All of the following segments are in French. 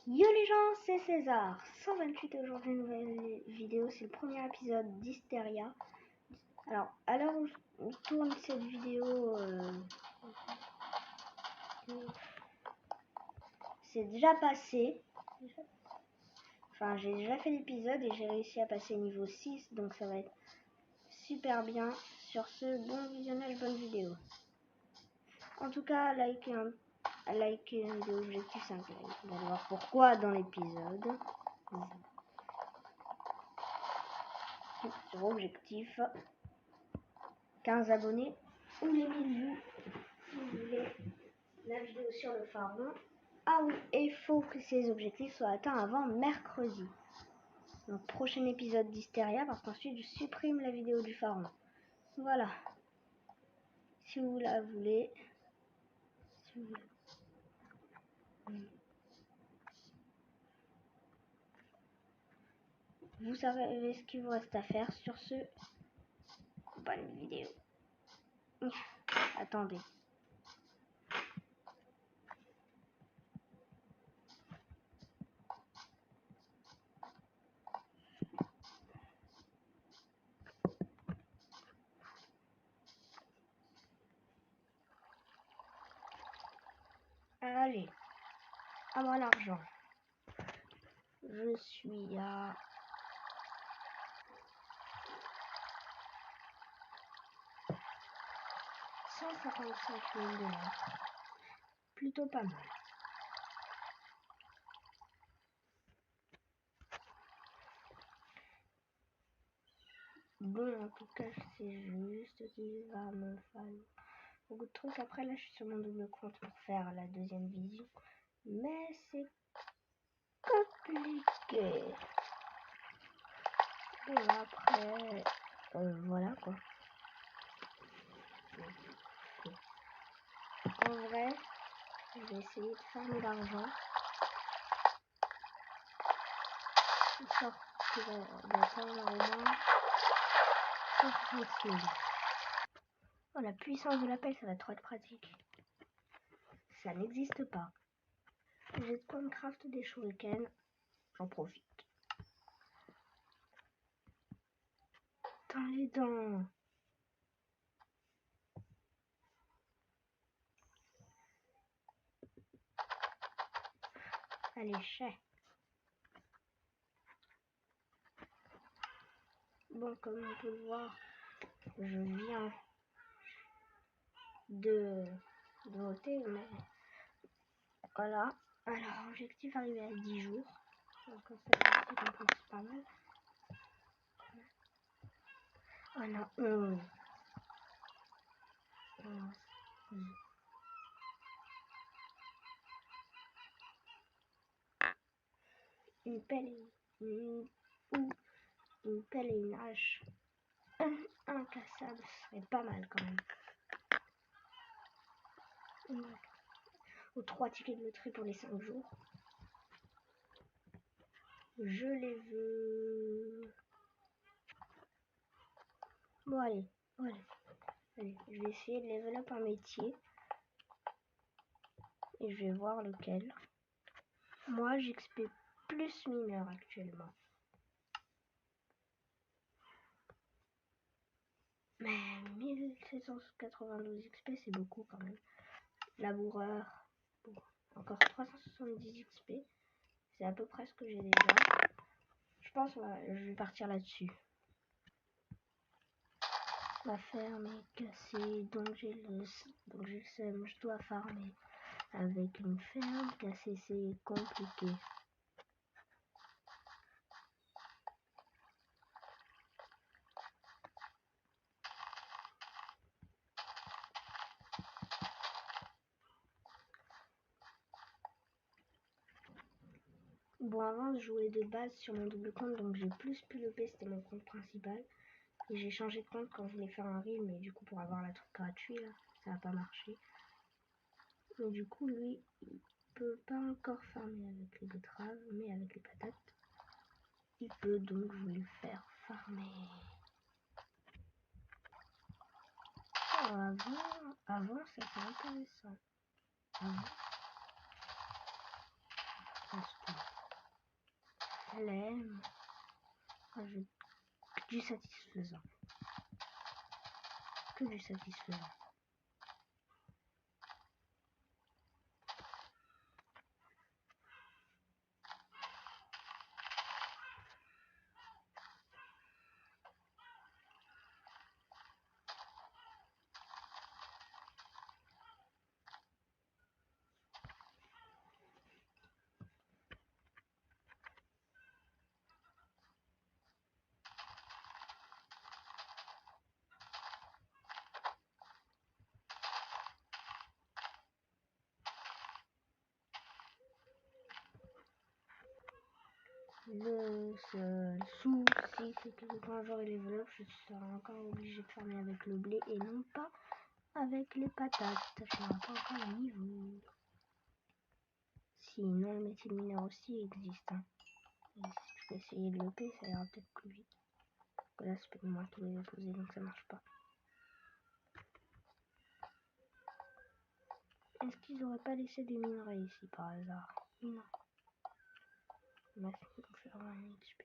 Yo les gens, c'est César, 128 aujourd'hui, une nouvelle vidéo, c'est le premier épisode d'Hysteria. Alors, à l'heure où je tourne cette vidéo, c'est déjà passé. Enfin, j'ai déjà fait l'épisode et j'ai réussi à passer niveau 6, donc ça va être super bien. Sur ce, bon visionnage, bonne vidéo. En tout cas, likez une vidéo objectif 5 likes. On va voir pourquoi dans l'épisode. Sur objectif 15 abonnés ou les 1000 vues si vous voulez la vidéo sur le pharaon. Ah oui, et il faut que ces objectifs soient atteints avant mercredi. Donc prochain épisode d'Hysteria, parce qu'ensuite je supprime la vidéo du pharaon. Voilà. Si vous la voulez. Si vous voulez. Vous savez ce qu'il vous reste à faire. Sur ce, bonne vidéo. Attendez. Allez, à moi l'argent. Je suis à 155 000 $. Plutôt pas mal. Bon, en tout cas, c'est juste qu'il va me falloir beaucoup de trucs. Après, là, je suis sur mon double compte pour faire la deuxième vision. Mais c'est compliqué. Et après, voilà quoi. En vrai, je vais essayer de farmer l'argent. Histoire de faire au moins 160 000. Oh, la puissance de l'appel, ça va trop être pratique. Ça n'existe pas. J'ai de quoi me craft des shurikens. J'en profite. Dans les dents. Allez, chais. Bon, comme on peut le voir, je viens de voter, mais voilà. Alors, objectif arrivé à 10 jours. Donc, ça c'est pas mal. On a 11. Une pelle, une pelle et une hache incassable serait pas mal quand même. Aux 3 tickets de loterie pour les 5 jours. Je les veux. Bon, allez. Allez, je vais essayer de level up un métier. Et je vais voir lequel. Moi, j'XP plus mineur actuellement. Mais 1792 XP, c'est beaucoup quand même. Laboureur. Bon, encore 370 XP. C'est à peu près ce que j'ai déjà. Je pense que je vais partir là-dessus. Ma ferme est cassée, donc j'ai le seum, je dois farmer. Avec une ferme cassée, c'est compliqué. Bon, avant, je jouais de base sur mon double compte, donc j'ai plus pu le payer, c'était mon compte principal. Et j'ai changé de compte quand je voulais faire un reel, mais du coup, pour avoir la truc gratuit, là, ça n'a pas marché. Mais du coup, lui, il peut pas encore farmer avec les betteraves, mais avec les patates, il peut, donc je vais lui faire farmer. Avant c'était intéressant. flemme. Rajoute du satisfaisant. Que du satisfaisant. Le seul souci, c'est que quand j'aurai les voleurs, je serai encore obligé de farmer avec le blé et non pas avec les patates. Je n'aurai pas encore le niveau. Sinon, le métier de mineur aussi existe. Hein. Et si je peux essayer de le payer, ça ira peut-être plus vite. Parce que là, c'est pas moi qui les ai posés, donc ça marche pas. Est-ce qu'ils auraient pas laissé des minerais ici par hasard? Non. Bref, il faut faire un XP.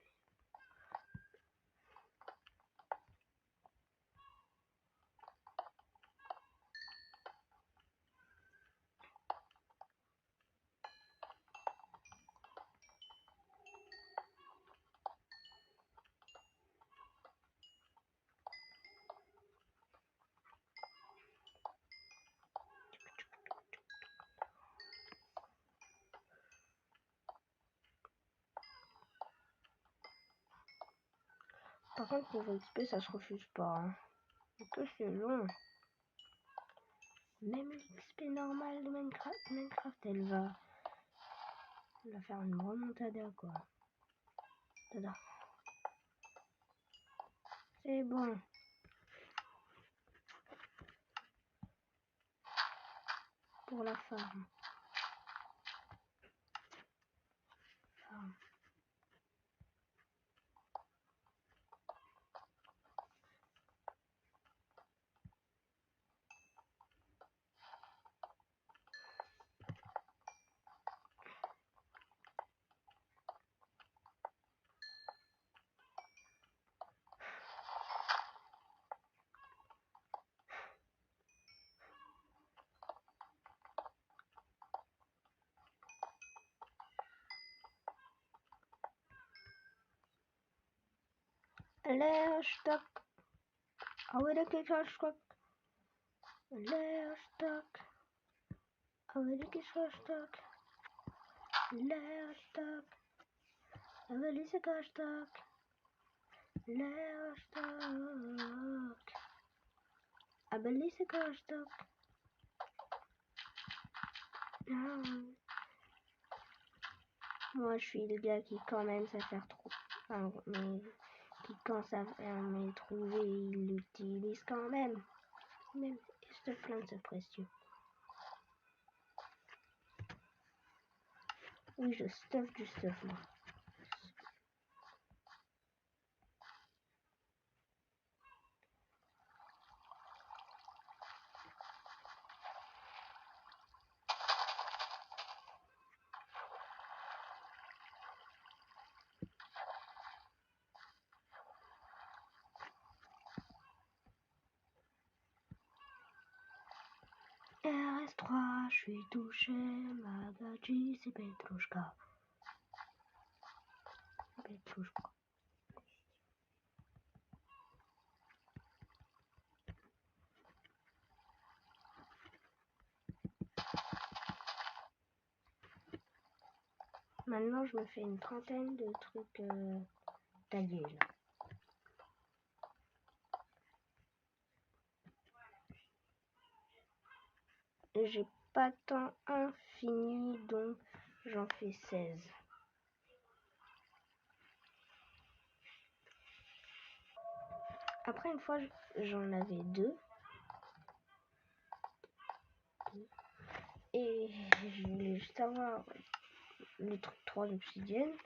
Par contre, niveau XP, ça se refuse pas. Hein. Que c'est long. Même l'XP normale de Minecraft, elle va faire une remontada, quoi. Tada. C'est bon. Pour la farm. Leerstock. Hou de kikkerstock. Leerstock. Hou de kikkerstock. Leerstock. Hou de kikkerstock. Leerstock. Hou de kikkerstock. Moi, je suis le gars qui, quand même, ça faire trop. Enfin, mais qui, quand ça m'est trouvé, il l'utilise quand même. Même ce flingue, c'est précieux. Oui, je stuff du stuff, moi. RS3, je suis touché, Magaji, c'est Petrouchka. Petrouchka. Maintenant, je me fais une trentaine de trucs taillés, là. J'ai pas tant infini, donc j'en fais 16. Après, une fois, j'en avais 2. Et je voulais juste avoir le truc 3 d'obsidienne.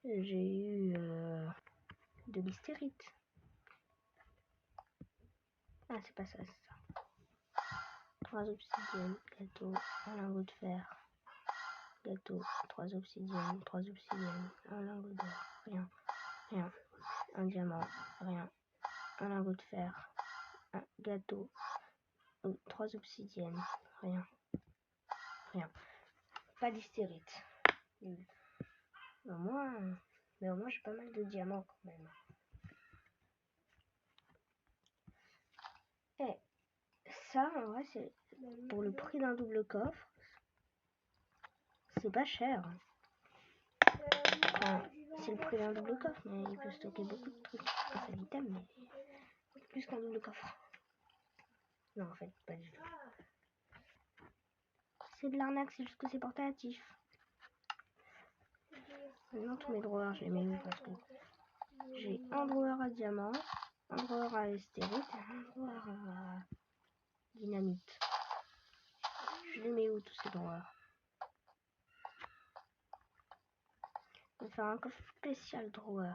J'ai eu de l'hystérite. Ah, c'est pas ça, c'est ça. 3 obsidiennes, gâteau, un lingot de fer. gâteau, 3 obsidiennes, 3 obsidiennes, un lingot d'or, rien, rien, un diamant, rien, un lingot de fer, un gâteau, 3 obsidiennes, rien, rien, pas d'hystérite. Mais au moins j'ai pas mal de diamants quand même. Et ça, en vrai, c'est pour le prix d'un double coffre. C'est pas cher. Enfin, c'est le prix d'un double coffre, mais il peut stocker beaucoup de trucs. Enfin, c'est l'item, mais plus qu'un double coffre. Non, en fait, pas du tout. C'est de l'arnaque, c'est juste que c'est portatif. Maintenant, tous mes drawers, je les mets où parce que j'ai un drawer à diamant, un drawer à estérite et un drawer à dynamite. Je les mets où tous ces drawers? On va faire un coffre spécial drawer.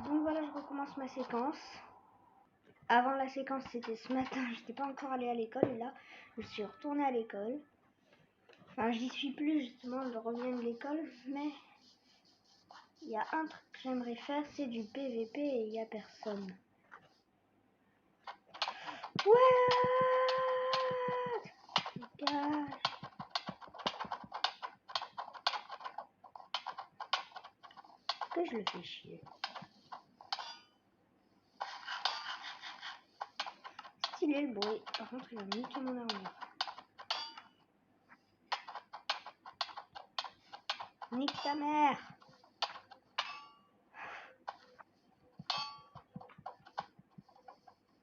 Donc voilà, je recommence ma séquence. Avant la séquence, c'était ce matin, je n'étais pas encore allée à l'école et là, je suis retournée à l'école. Enfin, j'y suis plus justement, je reviens de l'école, mais il y a un truc que j'aimerais faire, c'est du PVP et il n'y a personne. Ouais, que je le fais chier. Stylé le bruit. Par contre, il va niquer mon armure. Nique ta mère.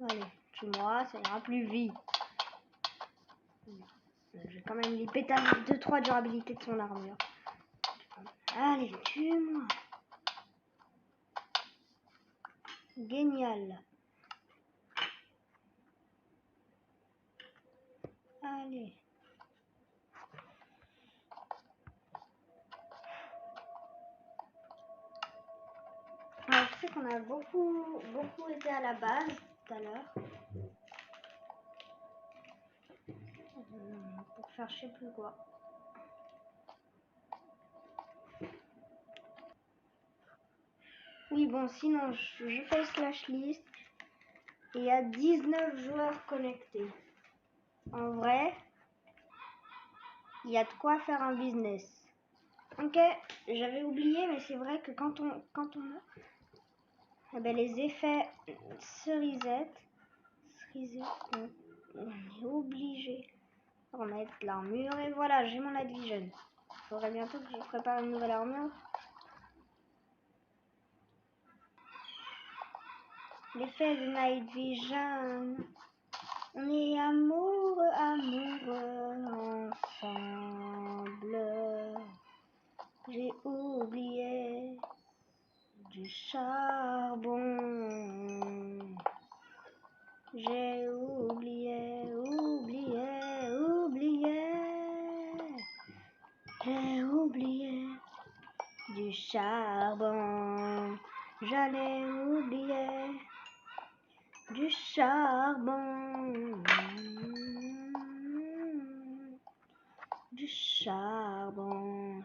Allez, tue-moi, ça ira plus vite. J'ai quand même les pétales 2-3 durabilité de son armure. Allez, tue-moi. Génial. Allez. Alors, je sais qu'on a beaucoup été à la base tout à l'heure. Pour faire je sais plus quoi. Oui, bon, sinon, je fais slash list. Et il y a 19 joueurs connectés. En vrai, il y a de quoi faire un business. Ok, j'avais oublié, mais c'est vrai que quand on a les effets cerisette, on est obligé de remettre l'armure. Et voilà, j'ai mon night vision. Il faudrait bientôt que je prépare une nouvelle armure. L'effet de night vision. On est amoureux ensemble. J'ai oublié du charbon. J'ai oublié. J'ai oublié du charbon. J'allais oublier du charbon. Du charbon.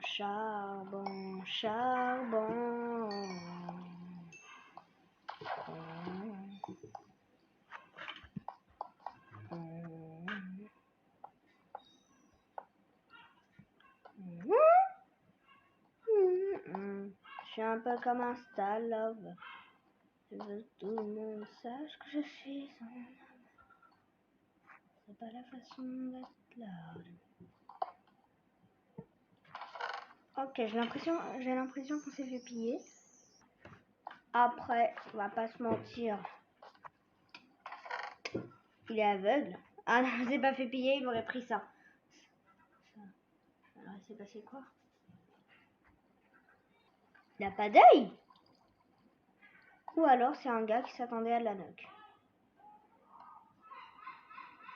un peu comme un style love. Je veux que tout le monde sache que je suis son homme. C'est pas la façon d'être là. Ok, j'ai l'impression qu'on s'est fait piller. Après, on va pas se mentir. Il est aveugle. Ah non, il s'est pas fait piller, il aurait pris ça. Alors, il s'est passé quoi? Il a pas d'œil? Ou alors c'est un gars qui s'attendait à de la nuque.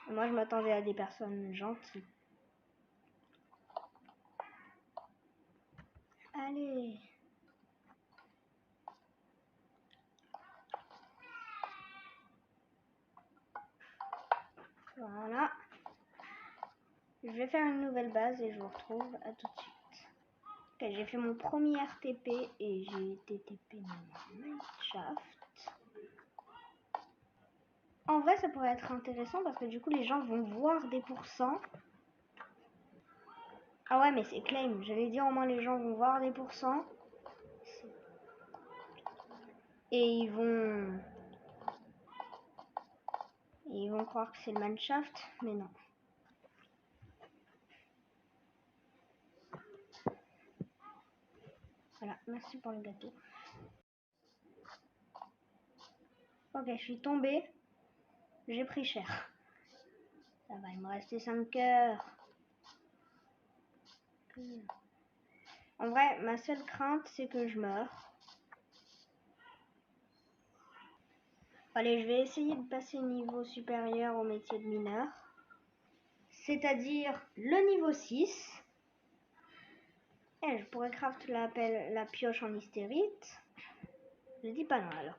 Moi, je m'attendais à des personnes gentilles. Allez. Voilà. Je vais faire une nouvelle base et je vous retrouve à tout de suite. Ok, j'ai fait mon premier RTP et j'ai été TP dans Minecraft. En vrai, ça pourrait être intéressant parce que du coup, les gens vont voir des pourcents. Ah ouais, mais c'est claim. J'allais dire au moins les gens vont voir des pourcents. Et ils vont croire que c'est le Mineshaft, mais non. Voilà, merci pour le gâteau. Ok, je suis tombée. J'ai pris cher. Ça va, il me restait 5 cœurs. En vrai, ma seule crainte, c'est que je meure. Allez, je vais essayer de passer niveau supérieur au métier de mineur. C'est-à-dire le niveau 6. Et je pourrais craft la pioche en hystérite. Je dis pas non alors.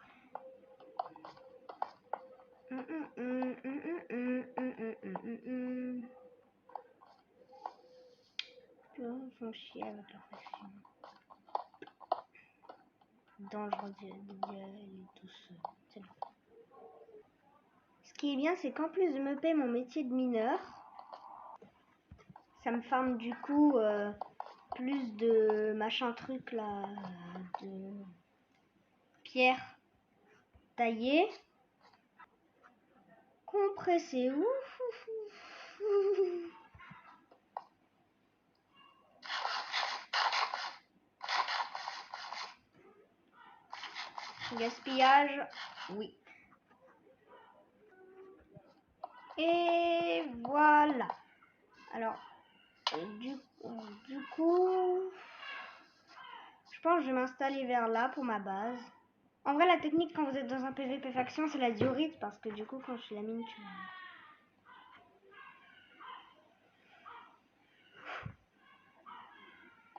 Ils font chier avec leur faction. Dangereux et tout ça. C'est bon. Ce qui est bien, c'est qu'en plus de me payer mon métier de mineur, ça me farme du coup plus de machin truc là, de pierre taillée, compressée. Ouf, ouf, ouf. Gaspillage, oui. Et voilà. Alors, du coup, je pense que je vais m'installer vers là pour ma base. En vrai, la technique quand vous êtes dans un PVP faction, c'est la diorite parce que du coup, quand je suis la mine,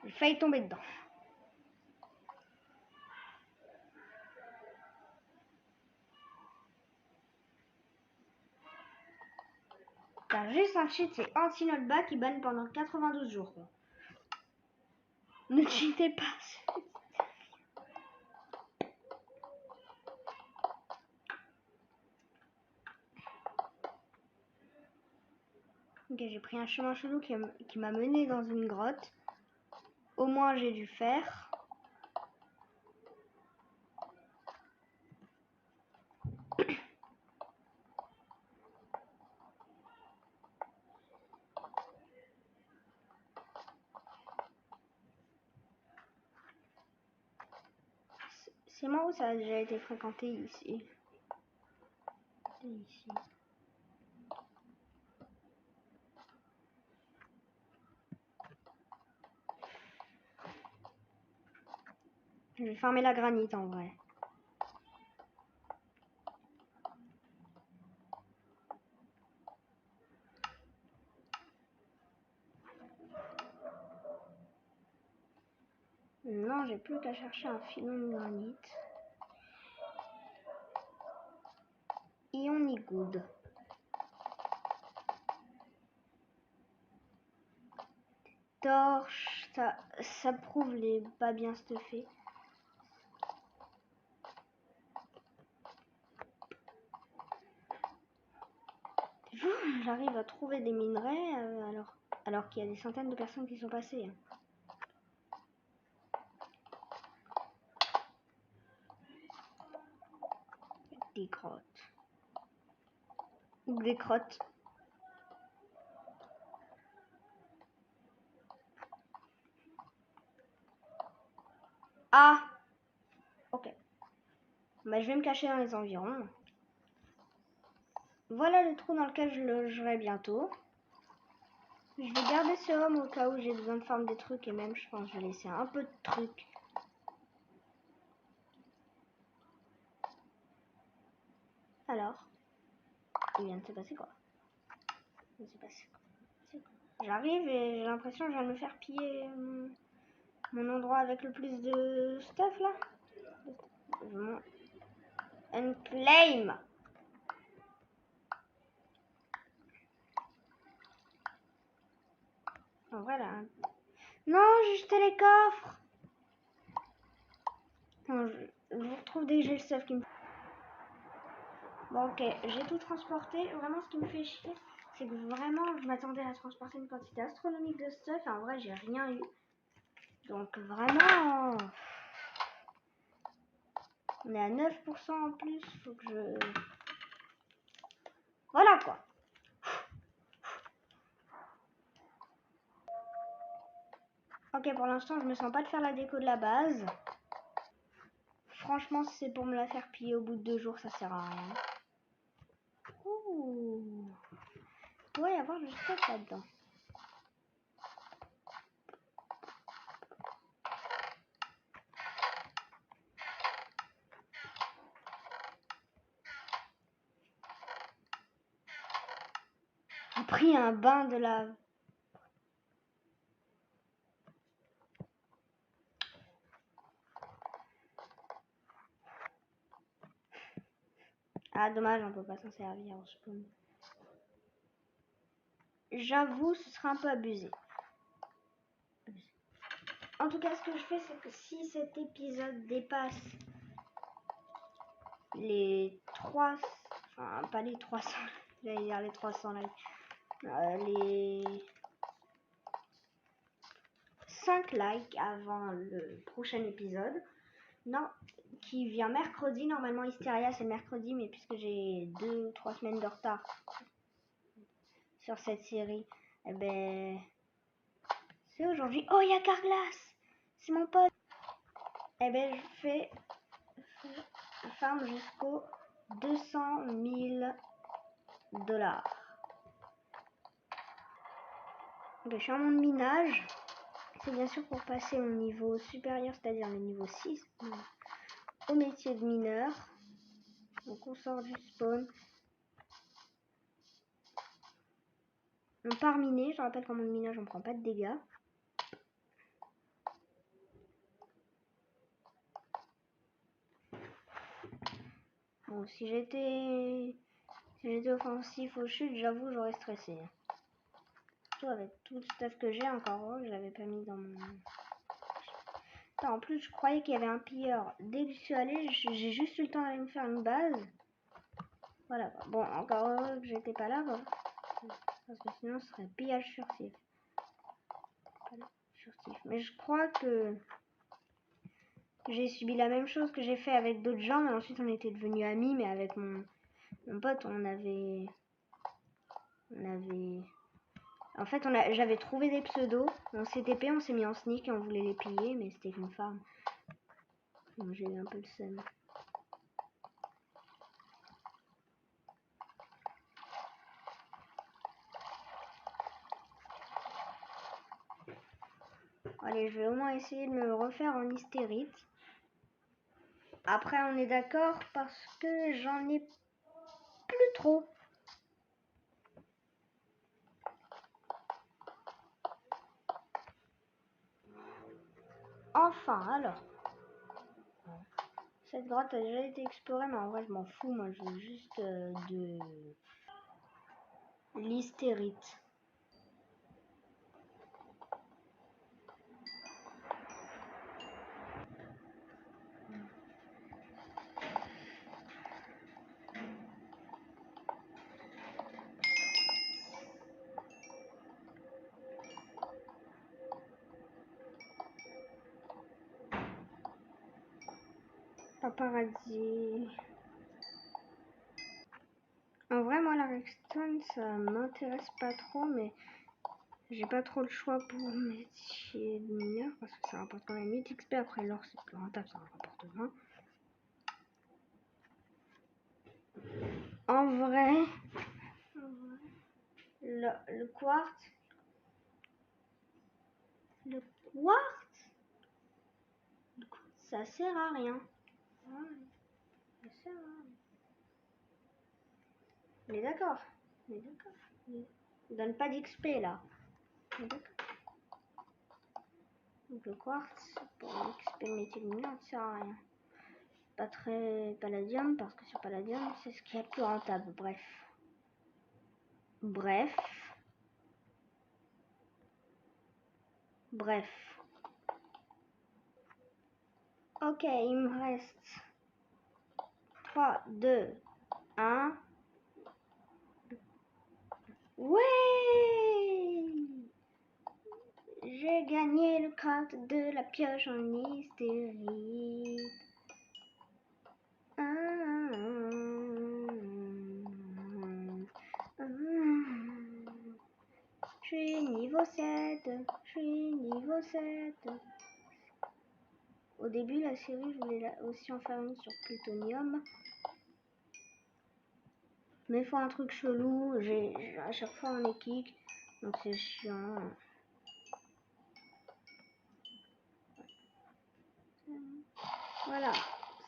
j'ai failli tomber dedans. T'as juste un cheat, c'est anti-noteba qui banne pendant 92 jours. Quoi. Ne cheatez pas. Ok, j'ai pris un chemin chelou qui m'a mené dans une grotte. Au moins, j'ai dû faire. C'est moi où ça a déjà été fréquenté ici. Ici. Je vais farmer la granite en vrai. Non, j'ai plus qu'à chercher un filon de granit. Et on y good. Torche, ça prouve les pas bien stuffés. J'arrive à trouver des minerais alors qu'il y a des centaines de personnes qui sont passées. des grottes. Ou des crottes. Ah! Ok. Bah, je vais me cacher dans les environs. Voilà le trou dans lequel je logerai bientôt. Je vais garder ce homme au cas où j'ai besoin de farm des trucs. Et même, je pense, je vais laisser un peu de trucs. Alors, il vient de se passer quoi? Il vient de se passer quoi? J'arrive et j'ai l'impression que je viens de me faire piller mon endroit avec le plus de stuff là. Unclaim. Oh, voilà. Non, j'ai jeté les coffres. Non, je vous retrouve dès que j'ai le stuff qui me... Bon, ok, j'ai tout transporté. Vraiment, ce qui me fait chier, c'est que vraiment, je m'attendais à transporter une quantité astronomique de stuff. Et en vrai, j'ai rien eu. Donc, vraiment... On est à 9% en plus. Faut que je... Voilà, quoi. Ok, pour l'instant, je me sens pas de faire la déco de la base. Franchement, si c'est pour me la faire piller au bout de 2 jours, ça sert à rien. Ouh. Il doit y avoir le stock là-dedans. J'ai pris un bain de lave. Ah, dommage, on peut pas s'en servir en spawn. J'avoue, ce serait un peu abusé. En tout cas, ce que je fais, c'est que si cet épisode dépasse les 3... Enfin, pas les 300, j'allais dire les 300 likes. Les 5 likes avant le prochain épisode. Non, qui vient mercredi. Normalement, Hysteria, c'est mercredi, mais puisque j'ai 2 ou 3 semaines de retard sur cette série, eh ben... C'est aujourd'hui. Oh, il y a Carglass! C'est mon pote! Eh ben, je fais farm jusqu'aux 200 000 $. Ok, je suis en mode minage. C'est bien sûr pour passer au niveau supérieur, c'est-à-dire le niveau 6, au métier de mineur. Donc on sort du spawn. On part miner. Je rappelle qu'en mode minage, on prend pas de dégâts. Bon, si j'étais offensif au chute, j'avoue, j'aurais stressé. Surtout avec tout le stuff que j'ai encore, je l'avais pas mis dans mon... Attends, en plus, je croyais qu'il y avait un pilleur. Dès que je suis allée, j'ai juste eu le temps d'aller me faire une base. Voilà. Bon, encore heureux que j'étais pas là, quoi. Parce que sinon, ce serait pillage furtif. Mais je crois que j'ai subi la même chose que j'ai fait avec d'autres gens, mais ensuite on était devenus amis, mais avec mon pote, on avait... En fait, j'avais trouvé des pseudos, on s'est TP, on s'est mis en sneak et on voulait les piller, mais c'était une farm. Donc j'ai eu un peu le seum. Allez, je vais au moins essayer de me refaire en hystérite. Après, on est d'accord parce que j'en ai plus trop. Enfin, alors. Cette grotte a déjà été explorée, mais en vrai, je m'en fous. Moi, je veux juste de l'hystérite. Paparazzi. En vrai, moi, la redstone, ça m'intéresse pas trop, mais j'ai pas trop le choix pour mon métier de mineur parce que ça rapporte quand même 8 XP. Après, l'or, c'est plus rentable, ça en rapporte 20. En vrai, le quartz, ça sert à rien. Ça sert à rien. Mais d'accord. Il donne pas d'XP là. Mais d'accord. Donc le quartz, pour l'XP métier de mineur, ça sert à rien. Pas très palladium, parce que sur palladium, c'est ce qui est le plus rentable. Bref. Ok, il me reste 3, 2, 1. Ouais! J'ai gagné le craft de la pioche en hystérique. Je suis niveau 7. Au début, la série, je voulais aussi en faire une sur plutonium. Mais il faut un truc chelou. À chaque fois, on est kick. Donc c'est chiant. Voilà.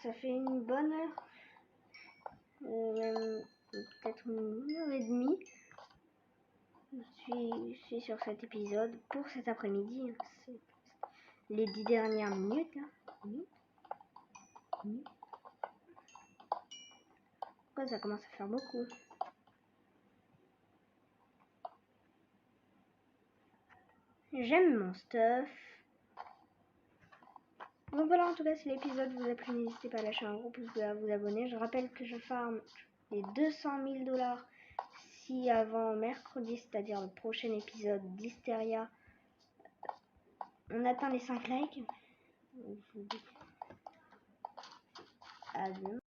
Ça fait une bonne heure. Peut-être une heure et demie. Je suis sur cet épisode pour cet après-midi. Les 10 dernières minutes. Pourquoi ça commence à faire beaucoup? J'aime mon stuff. Donc voilà, en tout cas, si l'épisode vous a plu, n'hésitez pas à lâcher un gros pouce bleu, à vous abonner. Je rappelle que je farm les 200 000 $ si avant mercredi, c'est-à-dire le prochain épisode d'Hysteria, on atteint les 5 likes. Adieu.